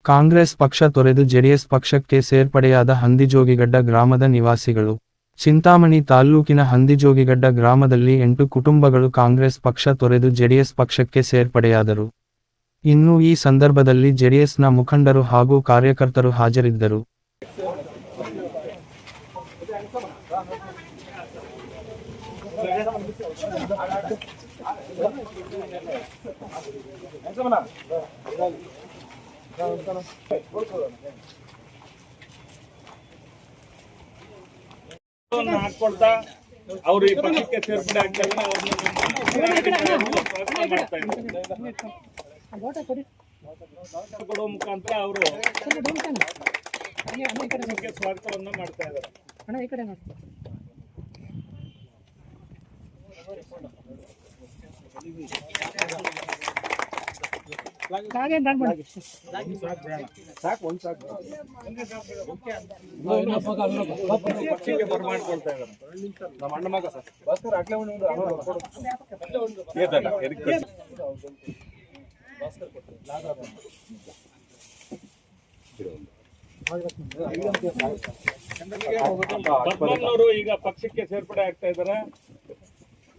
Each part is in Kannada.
ಕಾಂಗ್ರೆಸ್ ಪಕ್ಷ ತೊರೆದು ಜೆಡಿಎಸ್ ಪಕ್ಷಕ್ಕೆ ಸೇರ್ಪಡೆಯಾದ ಹಂದಿಜೋಗಿಗಡ್ಡ ಗ್ರಾಮದ ನಿವಾಸಿಗಳು. ಚಿಂತಾಮಣಿ ತಾಲ್ಲೂಕಿನ ಹಂದಿಜೋಗಿಗಡ್ಡ ಗ್ರಾಮದಲ್ಲಿ 8 ಕುಟುಂಬಗಳು ಕಾಂಗ್ರೆಸ್ ಪಕ್ಷ ತೊರೆದು ಜೆಡಿಎಸ್ ಪಕ್ಷಕ್ಕೆ ಸೇರ್ಪಡೆಯಾದರು. ಇನ್ನು ಈ ಸಂದರ್ಭದಲ್ಲಿ ಜೆಡಿಎಸ್ನ ಮುಖಂಡರು ಹಾಗೂ ಕಾರ್ಯಕರ್ತರು ಹಾಜರಿದ್ದರು. ಹಾಕೊಳ್ತಾ ಅವರು ಈ ಪಕ್ಷಕ್ಕೆ ಸೇರ್ಪಡೆ ಆಗ್ತಾ ಕೊಡುವ ಮುಖಾಂತರ ಅವರು ಸ್ವಾಗತವನ್ನ ಮಾಡ್ತಾ ಇದ್ದಾರೆ. ಪಕ್ಷಕ್ಕೆ ಬರಮಾಡ್ಕೊಳ್ತಾ ಇದ್ದಾರೆ. ನಮ್ಮ ಅಣ್ಣ ಮಗ ಸರ್ ಭಾಸ್ಕರ್ ಅಟ್ಲೇ ಬರ್ಮನ್ನವರು ಈಗ ಪಕ್ಷಕ್ಕೆ ಸೇರ್ಪಡೆ ಆಗ್ತಾ ಇದ್ದಾರೆ.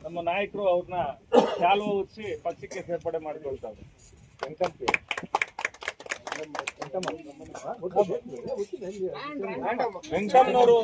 ನಮ್ಮ ನಾಯಕರು ಅವ್ರನ್ನ ಶಾಲು ಉಚ್ಚಿ ಪಕ್ಷಕ್ಕೆ ಸೇರ್ಪಡೆ ಮಾಡಿಕೊಳ್ತಾರೆ. ವೆಂಕಟಮ್ಮನವರು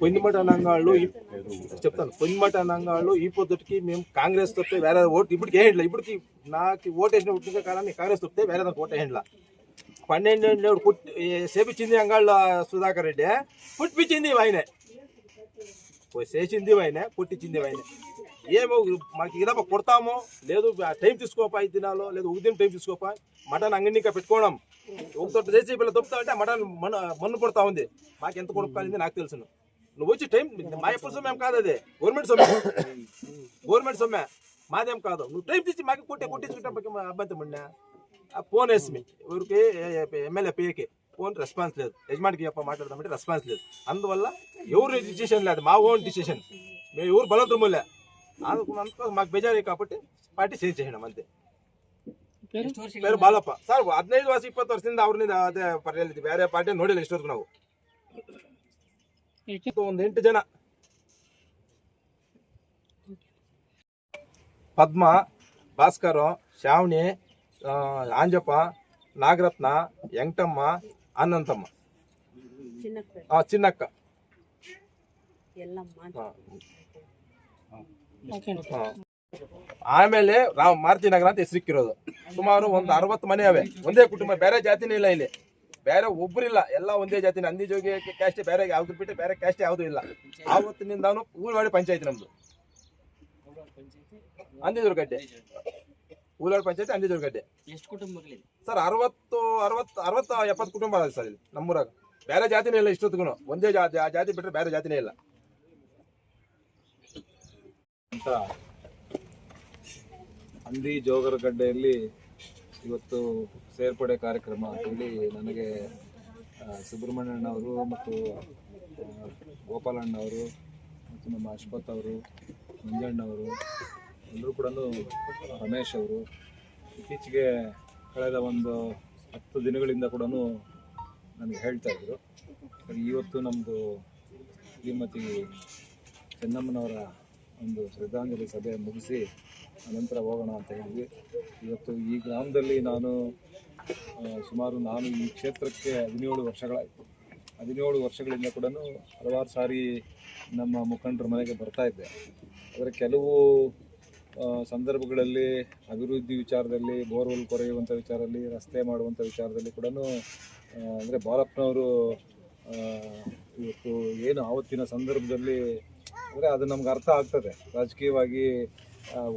పొందిమట అనంగాళ్ళు చెప్తాను. పొందిమట అనంగాళ్ళు ఈ పొద్దుటికి మేము కాంగ్రెస్ తప్పితే వేరే ఓటు ఇప్పటికి వేయండి. ఇప్పటికి నాకు ఓటు వేసిన పుట్టిన కాలాన్ని కాంగ్రెస్ తప్పితే వేరే దానికి ఓటు వేయండి. 12 సేపించింది అంగాళ్ళ సుధాకర్ రెడ్డి, పుట్టించింది ఆయనే, చేసింది ఆయనే, పుట్టించింది ఆయనే. ఏమో మాకు ఇదప్ప కొడతామో లేదు, టైం తీసుకోపా 5 దినాలు లేదు, ఉదయం టైం తీసుకోపా, మటన్ అంగడిగా పెట్టుకోవడం ఒకటి చేసి పిల్ల దొప్పుతా అంటే మటన్ మన్ను కొడతా ఉంది. మాకు ఎంత కొడుకోవాలింది నాకు తెలుసును. నువ్వు వచ్చి టైం మా ఎప్పుడు సొమ్మేం కాదు, అది గవర్నమెంట్ సొమ్మే మాదేం కాదు. నువ్వు టైం తీసి మాకు కొట్టించుకుంటే అబ్బంతం ఉన్నా ఫోన్ వేసి ఎవరికి ఎమ్మెల్యే పిఏకి ఫోన్ రెస్పాన్స్ లేదు, యజమానికి చెప్ప మాట్లాడదామంటే రెస్పాన్స్ లేదు. అందువల్ల ఎవరు డిసిషన్ లేదు, మా ఓన్ డిసిషన్, మేము ఎవరు బలవంతములే. అందుకు మాకు బెజారీ కాబట్టి ಪಾರ್ಟಿ ಚೇಂಜ್ చేయడం ಅಂತೆ. పేరు ಬಾಲಪ್ಪ ಸರ್. 15 ವರ್ಷ 20 ವರ್ಷದಿಂದ ಅವ್ರನ್ನ ಅದೇ ಪರ್ಯಾಲಿದ್ವಿ, ಬೇರೆ ಪಾರ್ಟಿ ನೋಡಿಲ್ಲ ಇಷ್ಟೊತ್ತು ನಾವು. ಒಂದು 8 ಜನ: ಪದ್ಮ, ಭಾಸ್ಕರ್, ಶ್ರಾವಣಿ, ಆಂಜಪ್ಪ, ನಾಗರತ್ನ, ವೆಂಕಟಮ್ಮ, ಅನಂತಮ್ಮ, ಚಿನ್ನಕ್ಕ. ಆಮೇಲೆ ಮಾರುತಿ ನಗರ ಅಂತ ಹೆಸರಿಕ್ಕಿರೋದು. ಸುಮಾರು ಒಂದು 60 ಮನೆ ಅವೆ, ಒಂದೇ ಕುಟುಂಬ, ಬೇರೆ ಜಾತಿನೇ ಇಲ್ಲ ಇಲ್ಲಿ, ಬೇರೆ ಒಬ್ಬರಿಲ್ಲ, ಎಲ್ಲ ಒಂದೇ ಜಾತಿನ. ಹಂದಿಜೋಗಿ ಕ್ಯಾಸ್ಟ್ ಬೇರೆ ಯಾವ್ದು ಬಿಟ್ಟು ಬೇರೆ ಕ್ಯಾಸ್ಟ್ ಯಾವ್ದು ಇಲ್ಲ. ಆವತ್ತಿನಿಂದ ಊರವಾಡಿ ಪಂಚಾಯತಿ ನಮ್ದು, ಹಂದಿದುರ್ಗಡ್ಡೆ ಊರವಾಡಿ ಪಂಚಾಯತಿ ಹಂದಿದುರ್ಗಡ್ಡೆ. ಎಷ್ಟು ಕುಟುಂಬಗಳಿದೆ ಸರ್? 60-70 ಕುಟುಂಬ ಇದೆ ಸರ್ ಇಲ್ಲಿ ನಮ್ಮೂರಾಗ. ಬೇರೆ ಜಾತಿನೇ ಇಲ್ಲ ಇಷ್ಟೊತ್ತಿಗೂ, ಒಂದೇ ಜಾತಿ ಬಿಟ್ಟರೆ ಬೇರೆ ಜಾತಿನೇ ಇಲ್ಲ. ಹಂದಿ ಜೋಗರಗಡ್ಡೆಯಲ್ಲಿ ಇವತ್ತು ಸೇರ್ಪಡೆ ಕಾರ್ಯಕ್ರಮ ಅಂತೇಳಿ ನನಗೆ ಸುಬ್ರಹ್ಮಣ್ಯಣ್ಣವರು ಮತ್ತು ಗೋಪಾಲಣ್ಣವರು ಮತ್ತು ನಮ್ಮ ಅಶ್ವಥ್ ಅವರು, ಮಂಜಣ್ಣವರು ಎಲ್ಲರೂ ಕೂಡ, ರಮೇಶ್ ಅವರು ಇತ್ತೀಚೆಗೆ ಕಳೆದ ಒಂದು 10 ದಿನಗಳಿಂದ ಕೂಡ ನನಗೆ ಹೇಳ್ತಾ ಇದ್ರು, ಇವತ್ತು ನಮ್ಮದು ಶ್ರೀಮತಿ ಚೆನ್ನಮ್ಮನವರ ಒಂದು ಶ್ರದ್ಧಾಂಜಲಿ ಸಭೆ ಮುಗಿಸಿ ಅನಂತರ ಹೋಗೋಣ ಅಂತ ಹೇಳಿದ್ವಿ. ಇವತ್ತು ಈ ಗ್ರಾಮದಲ್ಲಿ ನಾನು ಈ ಕ್ಷೇತ್ರಕ್ಕೆ 17 ವರ್ಷಗಳಾಯಿತು. 17 ವರ್ಷಗಳಿಂದ ಕೂಡ ಹಲವಾರು ಸಾರಿ ನಮ್ಮ ಮುಖಂಡರ ಮನೆಗೆ ಬರ್ತಾ ಇದ್ದೆ. ಆದರೆ ಕೆಲವು ಸಂದರ್ಭಗಳಲ್ಲಿ ಅಭಿವೃದ್ಧಿ ವಿಚಾರದಲ್ಲಿ, ಬೋರ್ವೆಲ್ ಕೊರೆಯುವಂಥ ವಿಚಾರದಲ್ಲಿ, ರಸ್ತೆ ಮಾಡುವಂಥ ವಿಚಾರದಲ್ಲಿ ಕೂಡ ಅಂದರೆ ಬಾಲಪ್ಪನವರು ಇವತ್ತು ಏನು ಆವತ್ತಿನ ಸಂದರ್ಭದಲ್ಲಿ ಅಂದರೆ ಅದು ನಮ್ಗೆ ಅರ್ಥ ಆಗ್ತದೆ. ರಾಜಕೀಯವಾಗಿ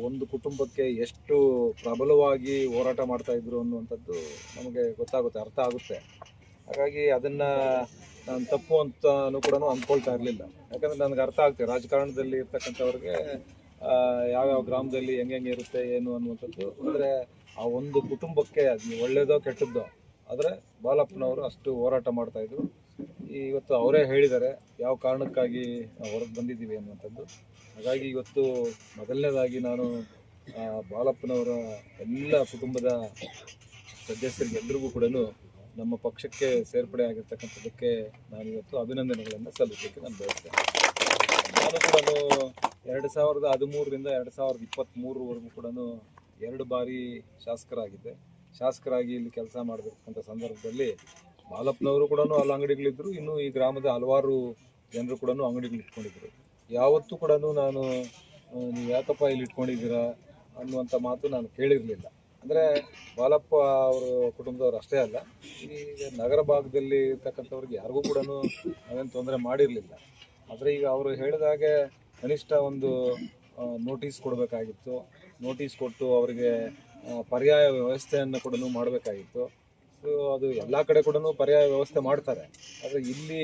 ಒಂದು ಕುಟುಂಬಕ್ಕೆ ಎಷ್ಟು ಪ್ರಬಲವಾಗಿ ಹೋರಾಟ ಮಾಡ್ತಾಯಿದ್ರು ಅನ್ನುವಂಥದ್ದು ನಮಗೆ ಗೊತ್ತಾಗುತ್ತೆ, ಅರ್ಥ ಆಗುತ್ತೆ. ಹಾಗಾಗಿ ಅದನ್ನು ನಾನು ತಪ್ಪು ಅಂತಲೂ ಕೂಡ ಅಂದ್ಕೊಳ್ತಾ ಇರಲಿಲ್ಲ. ಯಾಕಂದರೆ ನನಗೆ ಅರ್ಥ ಆಗ್ತದೆ ರಾಜಕಾರಣದಲ್ಲಿ ಇರ್ತಕ್ಕಂಥವ್ರಿಗೆ ಯಾವ್ಯಾವ ಗ್ರಾಮದಲ್ಲಿ ಹೆಂಗೆ ಇರುತ್ತೆ ಏನು ಅನ್ನುವಂಥದ್ದು. ಅಂದರೆ ಆ ಒಂದು ಕುಟುಂಬಕ್ಕೆ ಅದು ಒಳ್ಳೆಯದೋ ಕೆಟ್ಟದ್ದೋ, ಆದರೆ ಬಾಲಪ್ಪನವರು ಅಷ್ಟು ಹೋರಾಟ ಮಾಡ್ತಾಯಿದ್ರು. ಇವತ್ತು ಅವರೇ ಹೇಳಿದ್ದಾರೆ ಯಾವ ಕಾರಣಕ್ಕಾಗಿ ನಾವು ಹೊರಗೆ ಬಂದಿದ್ದೀವಿ ಅನ್ನುವಂಥದ್ದು. ಹಾಗಾಗಿ ಇವತ್ತು ಮೊದಲನೇದಾಗಿ ನಾನು ಬಾಲಪ್ಪನವರ ಎಲ್ಲ ಕುಟುಂಬದ ಸದಸ್ಯರಿಗೆಲ್ಲರಿಗೂ ಕೂಡ ನಮ್ಮ ಪಕ್ಷಕ್ಕೆ ಸೇರ್ಪಡೆ ಆಗಿರ್ತಕ್ಕಂಥದ್ದಕ್ಕೆ ನಾನು ಇವತ್ತು ಅಭಿನಂದನೆಗಳನ್ನು ಸಲ್ಲಿಸಲಿಕ್ಕೆ ನಾನು ಬಯಸ್ತೇನೆ. ನಾನು ಕೂಡ 2013ರಿಂದ 2023ವರೆಗೂ ಕೂಡ 2 ಬಾರಿ ಶಾಸಕರಾಗಿದ್ದೆ. ಶಾಸಕರಾಗಿ ಇಲ್ಲಿ ಕೆಲಸ ಮಾಡತಕ್ಕಂಥ ಸಂದರ್ಭದಲ್ಲಿ ಬಾಲಪ್ಪನವರು ಕೂಡ ಅಲ್ಲಿ ಅಂಗಡಿಗಳಿದ್ದರು. ಇನ್ನು ಈ ಗ್ರಾಮದ ಹಲವಾರು ಜನರು ಕೂಡ ಅಂಗಡಿಗಳು ಇಟ್ಕೊಂಡಿದ್ರು. ಯಾವತ್ತೂ ಕೂಡ ನಾನು ನೀವು ಯಾಕಪ್ಪ ಇಲ್ಲಿ ಇಟ್ಕೊಂಡಿದ್ದೀರಾ ಅನ್ನುವಂಥ ಮಾತು ನಾನು ಕೇಳಿರಲಿಲ್ಲ. ಅಂದರೆ ಬಾಲಪ್ಪ ಅವರು ಕುಟುಂಬದವ್ರು ಅಷ್ಟೇ ಅಲ್ಲ, ಈಗ ನಗರ ಭಾಗದಲ್ಲಿ ಇರ್ತಕ್ಕಂಥವ್ರಿಗೆ ಯಾರಿಗೂ ಕೂಡ ನಾವೇನು ತೊಂದರೆ ಮಾಡಿರಲಿಲ್ಲ. ಆದರೆ ಈಗ ಅವರು ಹೇಳಿದಾಗೆ ಕನಿಷ್ಠ ಒಂದು ನೋಟಿಸ್ ಕೊಡಬೇಕಾಗಿತ್ತು. ನೋಟಿಸ್ ಕೊಟ್ಟು ಅವರಿಗೆ ಪರ್ಯಾಯ ವ್ಯವಸ್ಥೆಯನ್ನು ಕೂಡ ಮಾಡಬೇಕಾಗಿತ್ತು. ಸೊ ಅದು ಎಲ್ಲ ಕಡೆ ಕೂಡ ಪರ್ಯಾಯ ವ್ಯವಸ್ಥೆ ಮಾಡ್ತಾರೆ. ಆದರೆ ಇಲ್ಲಿ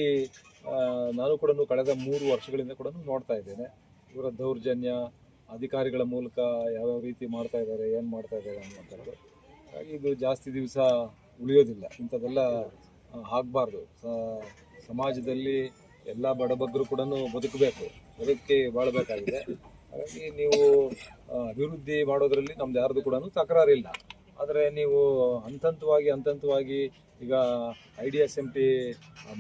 ನಾನು ಕೂಡ ಕಳೆದ 3 ವರ್ಷಗಳಿಂದ ಕೂಡ ನೋಡ್ತಾ ಇದ್ದೇನೆ ಇವರ ದೌರ್ಜನ್ಯ ಅಧಿಕಾರಿಗಳ ಮೂಲಕ ಯಾವ್ಯಾವ ರೀತಿ ಮಾಡ್ತಾ ಇದ್ದಾರೆ, ಏನು ಮಾಡ್ತಾ ಇದ್ದಾರೆ ಅನ್ನುವಂಥದ್ದು. ಹಾಗಾಗಿ ಇದು ಜಾಸ್ತಿ ದಿವಸ ಉಳಿಯೋದಿಲ್ಲ. ಇಂಥದ್ದೆಲ್ಲ ಆಗಬಾರ್ದು. ಸಮಾಜದಲ್ಲಿ ಎಲ್ಲ ಬಡಬಗ್ಗರು ಕೂಡ ಬದುಕಬೇಕು, ಬದುಕಿ ಬಾಳಬೇಕಾಗಿದೆ. ಹಾಗಾಗಿ ನೀವು ಅಭಿವೃದ್ಧಿ ಮಾಡೋದರಲ್ಲಿ ನಮ್ದು ಯಾರ್ದು ಕೂಡ ತಕರಾರಿಲ್ಲ. ಆದರೆ ನೀವು ಹಂತವಾಗಿ ಈಗ IDSMT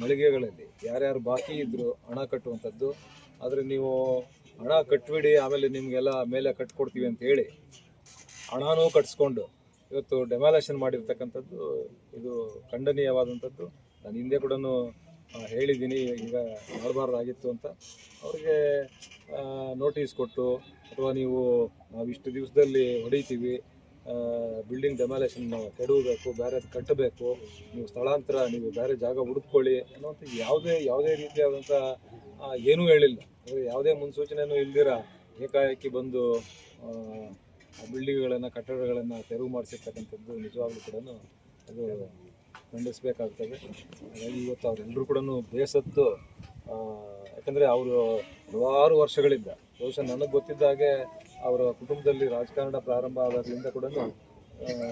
ಮಳಿಗೆಗಳಲ್ಲಿ ಯಾರ್ಯಾರು ಬಾಕಿ ಇದ್ದರು ಹಣ ಕಟ್ಟುವಂಥದ್ದು. ಆದರೆ ನೀವು ಹಣ ಕಟ್ಬಿಡಿ, ಆಮೇಲೆ ನಿಮಗೆಲ್ಲ ಮೇಲೆ ಕಟ್ಕೊಡ್ತೀವಿ ಅಂತ ಹೇಳಿ ಹಣನೂ ಕಟ್ಸ್ಕೊಂಡು ಇವತ್ತು ಡೆಮಾಲೇಷನ್ ಮಾಡಿರ್ತಕ್ಕಂಥದ್ದು ಇದು ಖಂಡನೀಯವಾದಂಥದ್ದು. ನಾನು ಹಿಂದೆ ಕೂಡ ಹೇಳಿದ್ದೀನಿ, ಈಗ ಮಾಡಬಾರ್ದಾಗಿತ್ತು ಅಂತ. ಅವ್ರಿಗೆ ನೋಟಿಸ್ ಕೊಟ್ಟು ಅಥವಾ ನಾವು ಇಷ್ಟು ದಿವಸದಲ್ಲಿ ಹೊಡಿತೀವಿ, ಬಿಲ್ಡಿಂಗ್ ಡೆಮಾಲೇಷನ್ ಕೆಡವಬೇಕು, ಬೇರೆ ಕಟ್ಟಬೇಕು, ನೀವು ಸ್ಥಳಾಂತರ, ನೀವು ಬೇರೆ ಜಾಗ ಹುಡುಕೊಳ್ಳಿ ಅನ್ನೋಂಥ ಯಾವುದೇ ರೀತಿಯಾದಂಥ ಏನೂ ಹೇಳಿಲ್ಲ. ಯಾವುದೇ ಮುನ್ಸೂಚನೆಯೂ ಇಲ್ದಿರ ಏಕಾಏಕಿ ಬಂದು ಬಿಲ್ಡಿಂಗ್ಗಳನ್ನು ಕಟ್ಟಡಗಳನ್ನು ತೆರವು ಮಾಡಿಸಿರ್ತಕ್ಕಂಥದ್ದು ನಿಜವಾಗ್ಲೂ ಕೂಡ ಅದು ಖಂಡಿಸಬೇಕಾಗ್ತದೆ. ಹಾಗಾಗಿ ಇವತ್ತು ಅವರೆಲ್ಲರೂ ಕೂಡ ಬೇಸತ್ತು. ಯಾಕಂದರೆ ಅವರು ಹಲವಾರು ವರ್ಷಗಳಿಂದ, ಬಹುಶಃ ನನಗೆ ಗೊತ್ತಿದ್ದಾಗೆ ಅವರ ಕುಟುಂಬದಲ್ಲಿ ರಾಜಕಾರಣ ಪ್ರಾರಂಭ ಆದಾಗಲಿಂದ ಕೂಡ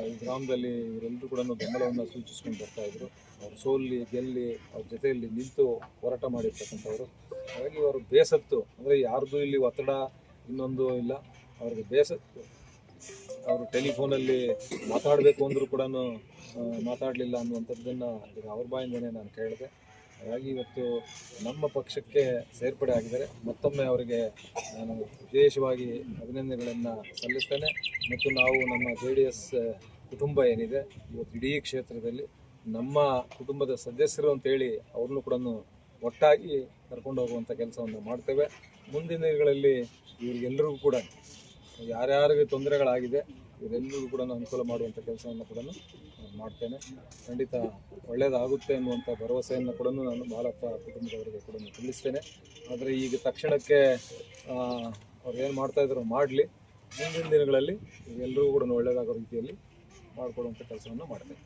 ಈ ಗ್ರಾಮದಲ್ಲಿ ಇವರೆಲ್ಲರೂ ಕೂಡ ಬೆಂಬಲವನ್ನು ಸೂಚಿಸ್ಕೊಂಡು ಬರ್ತಾಯಿದ್ರು. ಅವ್ರು ಸೋಲ್ಲಿ ಗೆಲ್ಲಿ ಅವ್ರ ಜೊತೆಯಲ್ಲಿ ನಿಂತು ಹೋರಾಟ ಮಾಡಿರ್ತಕ್ಕಂಥವ್ರು. ಹಾಗಾಗಿ ಅವರು ಬೇಸತ್ತು. ಅಂದರೆ ಯಾರ್ದು ಇಲ್ಲಿ ಒತ್ತಡ ಇನ್ನೊಂದು ಇಲ್ಲ, ಅವ್ರಿಗೆ ಬೇಸತ್ತು. ಅವರು ಟೆಲಿಫೋನಲ್ಲಿ ಮಾತಾಡಬೇಕು ಅಂದರೂ ಕೂಡ ಮಾತಾಡಲಿಲ್ಲ ಅನ್ನುವಂಥದ್ದನ್ನು ಈಗ ಅವ್ರ ಬಾಯಿಂದನೇ ನಾನು ಕೇಳಿದೆ. ಹಾಗಾಗಿ ಇವತ್ತು ನಮ್ಮ ಪಕ್ಷಕ್ಕೆ ಸೇರ್ಪಡೆ ಆಗಿದ್ದಾರೆ. ಮತ್ತೊಮ್ಮೆ ಅವರಿಗೆ ನಾನು ವಿಶೇಷವಾಗಿ ಅಭಿನಂದನೆಗಳನ್ನು ಸಲ್ಲಿಸ್ತೇನೆ. ಮತ್ತು ನಾವು ನಮ್ಮ JDS ಕುಟುಂಬ ಏನಿದೆ ಇವತ್ತು ಇಡೀ ಕ್ಷೇತ್ರದಲ್ಲಿ ನಮ್ಮ ಕುಟುಂಬದ ಸದಸ್ಯರು ಅಂತೇಳಿ ಅವ್ರನ್ನೂ ಕೂಡ ಒಟ್ಟಾಗಿ ಕರ್ಕೊಂಡು ಹೋಗುವಂಥ ಕೆಲಸವನ್ನು ಮಾಡ್ತೇವೆ. ಮುಂದಿನ ದಿನಗಳಲ್ಲಿ ಇವರಿಗೆಲ್ಲರಿಗೂ ಕೂಡ ಯಾರ್ಯಾರಿಗೆ ತೊಂದರೆಗಳಾಗಿದೆ ಇವರೆಲ್ಲರಿಗೂ ಕೂಡ ಅನುಕೂಲ ಮಾಡುವಂಥ ಕೆಲಸವನ್ನು ಕೂಡ ಮಾಡ್ತೇನೆ. ಖಂಡಿತ ಒಳ್ಳೆಯದಾಗುತ್ತೆ ಅನ್ನುವಂಥ ಭರವಸೆಯನ್ನು ಕೂಡ ನಾನು ಬಾಲಪ್ಪ ಕುಟುಂಬದವರಿಗೆ ಕೂಡ ತಿಳಿಸ್ತೇನೆ. ಆದರೆ ಈಗ ತಕ್ಷಣಕ್ಕೆ ಅವ್ರು ಏನು ಮಾಡ್ತಾಯಿದ್ರು ಮಾಡಲಿ, ಮುಂದಿನ ದಿನಗಳಲ್ಲಿ ಎಲ್ಲರಿಗೂ ಕೂಡ ಒಳ್ಳೆಯದಾಗೋ ರೀತಿಯಲ್ಲಿ ಮಾಡಿಕೊಡುವಂಥ ಕೆಲಸವನ್ನು ಮಾಡ್ತೇನೆ.